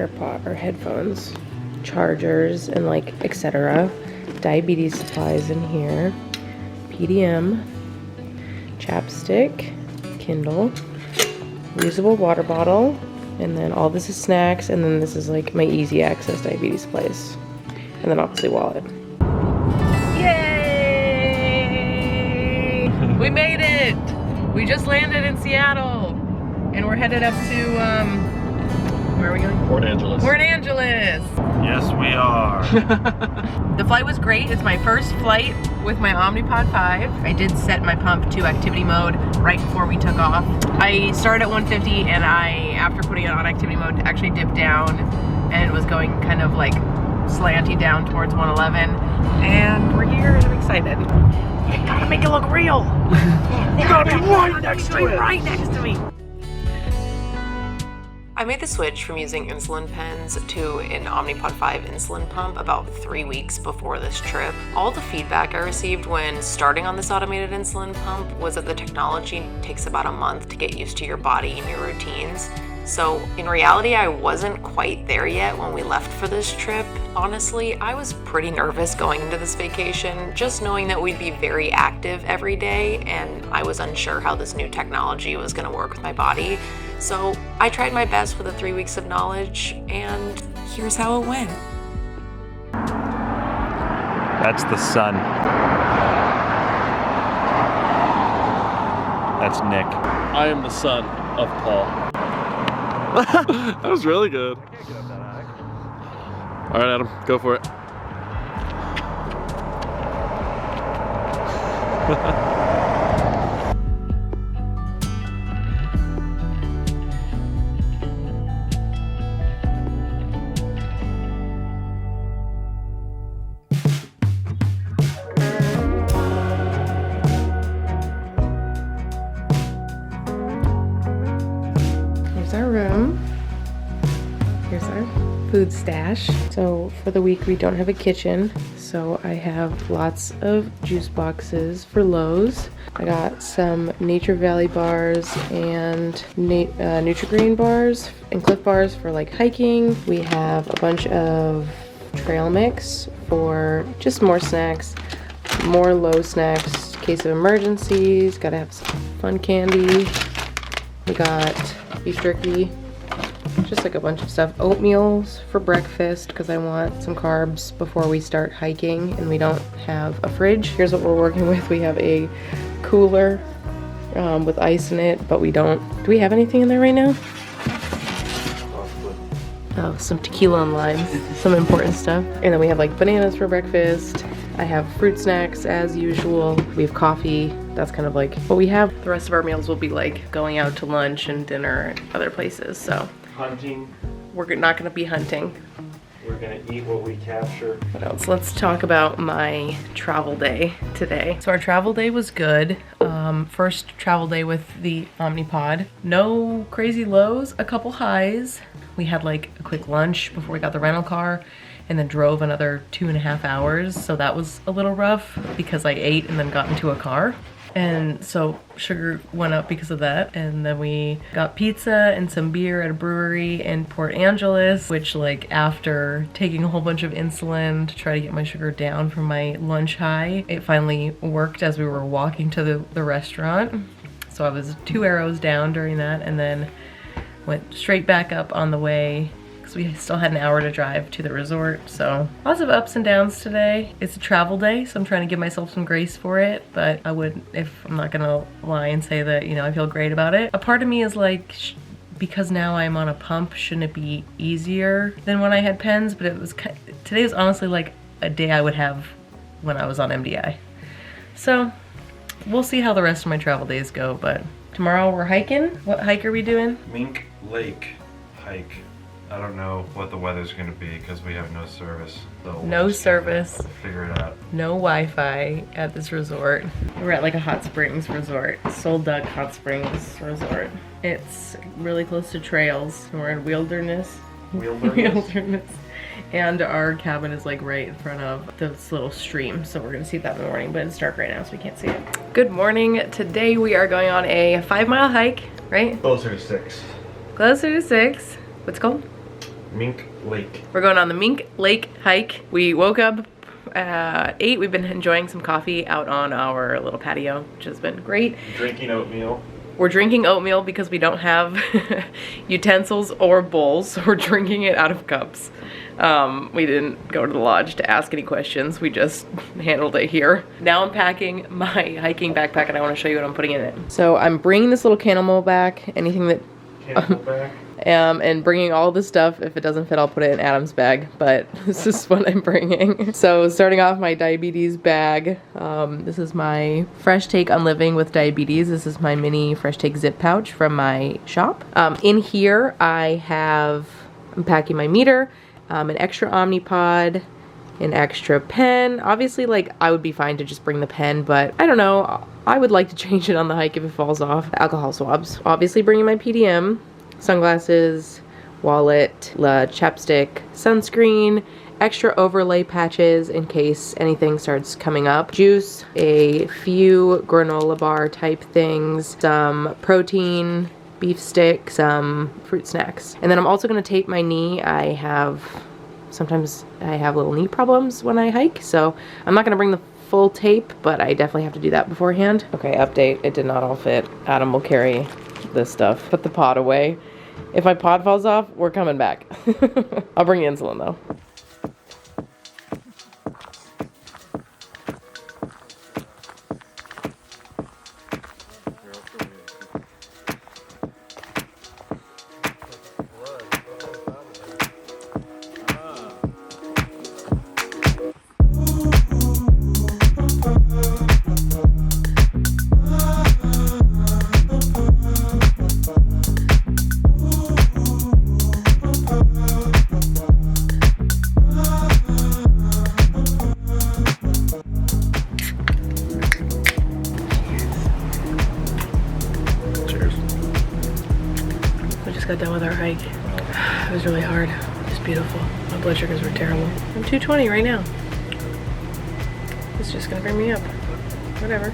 AirPod or headphones, chargers, and like etc. Diabetes supplies in here, PDM, chapstick, Kindle, reusable water bottle, and then all this is snacks, and then this is like my easy access diabetes supplies, and then obviously wallet. Yay! We made it! We just landed in Seattle, and we're headed up to, where are we going? Port Angeles. Port Angeles! Yes, we are. The flight was great. It's my first flight with my Omnipod 5. I did set my pump to activity mode right before we took off. I started at 150, and after putting it on activity mode, actually dipped down, and it was going kind of like slanty down towards 111. And we're here, and I'm excited. You gotta make it look real. You gotta be right next to it. Right next to me. I made the switch from using insulin pens to an Omnipod 5 insulin pump about 3 weeks before this trip. All the feedback I received when starting on this automated insulin pump was that the technology takes about a month to get used to your body and your routines. So in reality, I wasn't quite there yet when we left for this trip. Honestly, I was pretty nervous going into this vacation, just knowing that we'd be very active every day, and I was unsure how this new technology was going to work with my body. So I tried my best with the 3 weeks of knowledge, and here's how it went. That's the sun. That's Nick. I am the son of Paul. That was really good. All right, Adam, go for it. Here's our room. Here's our food stash. So for the week we don't have a kitchen, so I have lots of juice boxes for Lowe's. I got some Nature Valley bars and Nutri-Grain bars and Cliff bars for like hiking. We have a bunch of trail mix for just more snacks, more Lowe's snacks in case of emergencies. Gotta have some fun candy. We got beef jerky, just like a bunch of stuff. Oatmeals for breakfast because I want some carbs before we start hiking and we don't have a fridge. Here's what we're working with. We have a cooler with ice in it, but we don't. Do we have anything in there right now? Oh, some tequila and lime, some important stuff. And then we have like bananas for breakfast. I have fruit snacks as usual. We have coffee. That's kind of like what we have. The rest of our meals will be like going out to lunch and dinner and other places. So Hunting. we're not gonna be hunting. We're gonna eat what we capture. What else? Let's talk about my travel day today. So our travel day was good. First travel day with the Omnipod. No crazy lows, a couple highs. We had like a quick lunch before we got the rental car and then drove another 2.5 hours. So that was a little rough because I ate and then got into a car. And so sugar went up because of that. And then we got pizza and some beer at a brewery in Port Angeles, which like after taking a whole bunch of insulin to try to get my sugar down from my lunch high, it finally worked as we were walking to the restaurant. So I was 2 arrows down during that and then went straight back up on the way because we still had an hour to drive to the resort. So lots of ups and downs today. It's a travel day, so I'm trying to give myself some grace for it, but I would, if I'm not gonna lie and say that, you know, I feel great about it. A part of me is like, because now I'm on a pump, shouldn't it be easier than when I had pens? But it was, today was honestly like a day I would have when I was on MDI. So we'll see how the rest of my travel days go, but tomorrow we're hiking. What hike are we doing? Mink Lake hike. I don't know what the weather's gonna be because we have no service. So No service. Figure it out. No Wi-Fi at this resort. We're at like a hot springs resort. Soul Duck Hot Springs Resort. It's really close to trails. We're in wilderness. Wilderness. And our cabin is like right in front of this little stream. So we're gonna see that in the morning, but it's dark right now so we can't see it. Good morning. Today we are going on a 5-mile hike, right? Closer to 6. Closer to 6. What's it called? Mink Lake. We're going on the Mink Lake hike. We woke up at 8. We've been enjoying some coffee out on our little patio, which has been great. Drinking oatmeal. We're drinking oatmeal because we don't have utensils or bowls, so we're drinking it out of cups. We didn't go to the lodge to ask any questions. We just handled it here. Now I'm packing my hiking backpack and I want to show you what I'm putting in it. So I'm bringing this little cannibal back, anything that... Camelback. And bringing all this stuff. If it doesn't fit, I'll put it in Adam's bag, but this is what I'm bringing. So starting off, my diabetes bag. This is my fresh take on living with diabetes. This is my mini fresh take zip pouch from my shop. In here I'm packing my meter, an extra Omnipod, an extra pen. Obviously, like, I would be fine to just bring the pen, but I don't know, I would like to change it on the hike if it falls off. Alcohol swabs. Obviously bringing my PDM, sunglasses, wallet, chapstick, sunscreen, extra overlay patches in case anything starts coming up, juice, a few granola bar type things, some protein, beef stick, some fruit snacks. And then I'm also going to tape my knee. Sometimes I have little knee problems when I hike, so I'm not going to bring the full tape, but I definitely have to do that beforehand. Okay, update. It did not all fit. Adam will carry this stuff. Put the pod away. If my pod falls off, we're coming back. I'll bring insulin though. Got done with our hike. It was really hard. It was beautiful. My blood sugars were terrible. I'm 220 right now. It's just gonna bring me up. Whatever.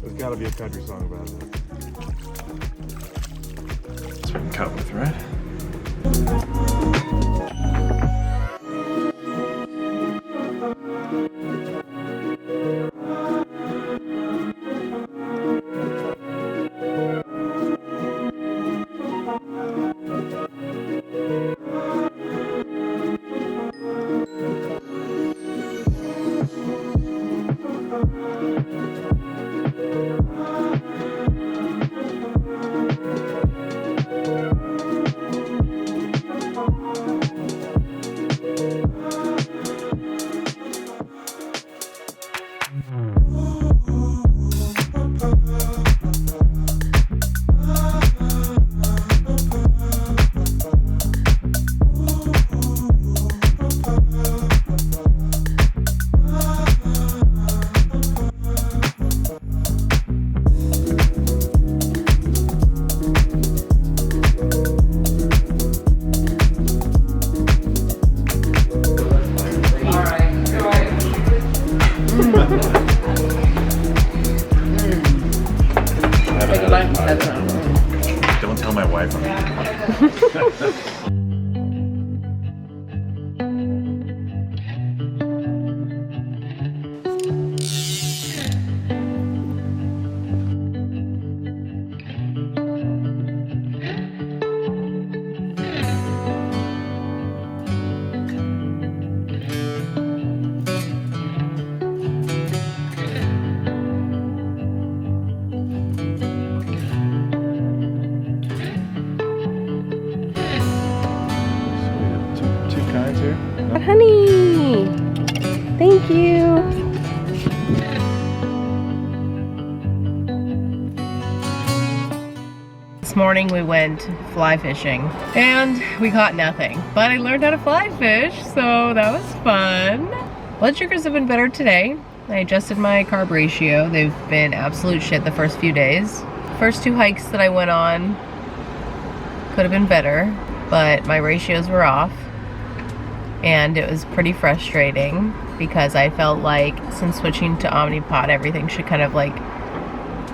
There's gotta be a country song about it. That's what we can cut with, right? Don't tell my wife I'm Honey, thank you. This morning we went fly fishing and we caught nothing, but I learned how to fly fish, so that was fun. Blood sugars have been better today. I adjusted my carb ratio. They've been absolute shit the first few days. First 2 hikes that I went on could have been better, but my ratios were off. And it was pretty frustrating because I felt like since switching to Omnipod, everything should kind of like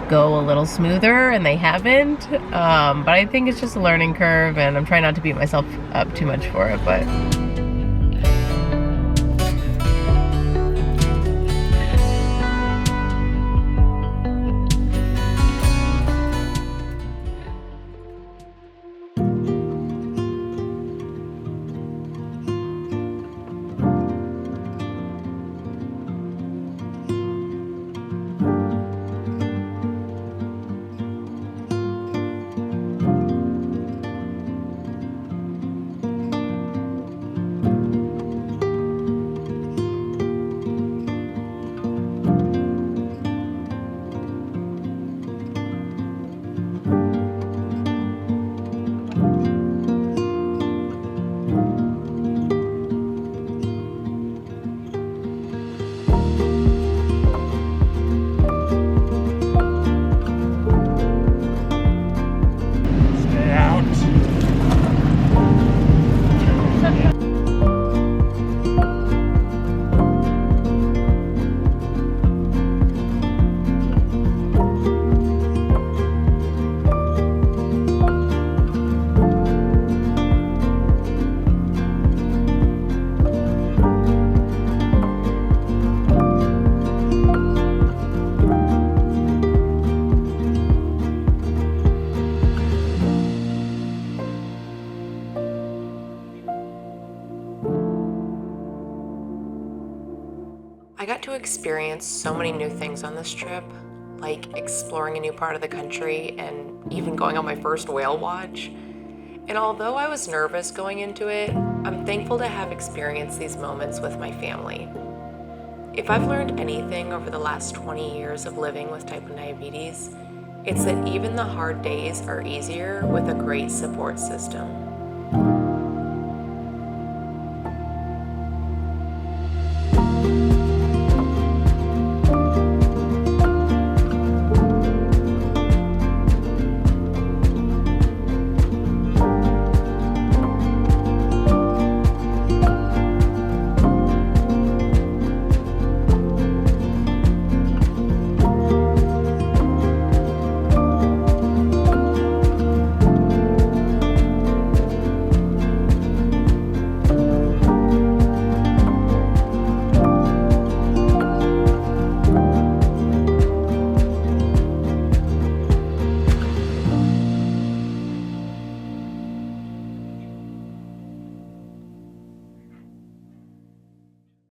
go a little smoother, and they haven't. But I think it's just a learning curve, and I'm trying not to beat myself up too much for it, but. I got to experience so many new things on this trip, like exploring a new part of the country and even going on my first whale watch. And although I was nervous going into it, I'm thankful to have experienced these moments with my family. If I've learned anything over the last 20 years of living with type 1 diabetes, it's that even the hard days are easier with a great support system.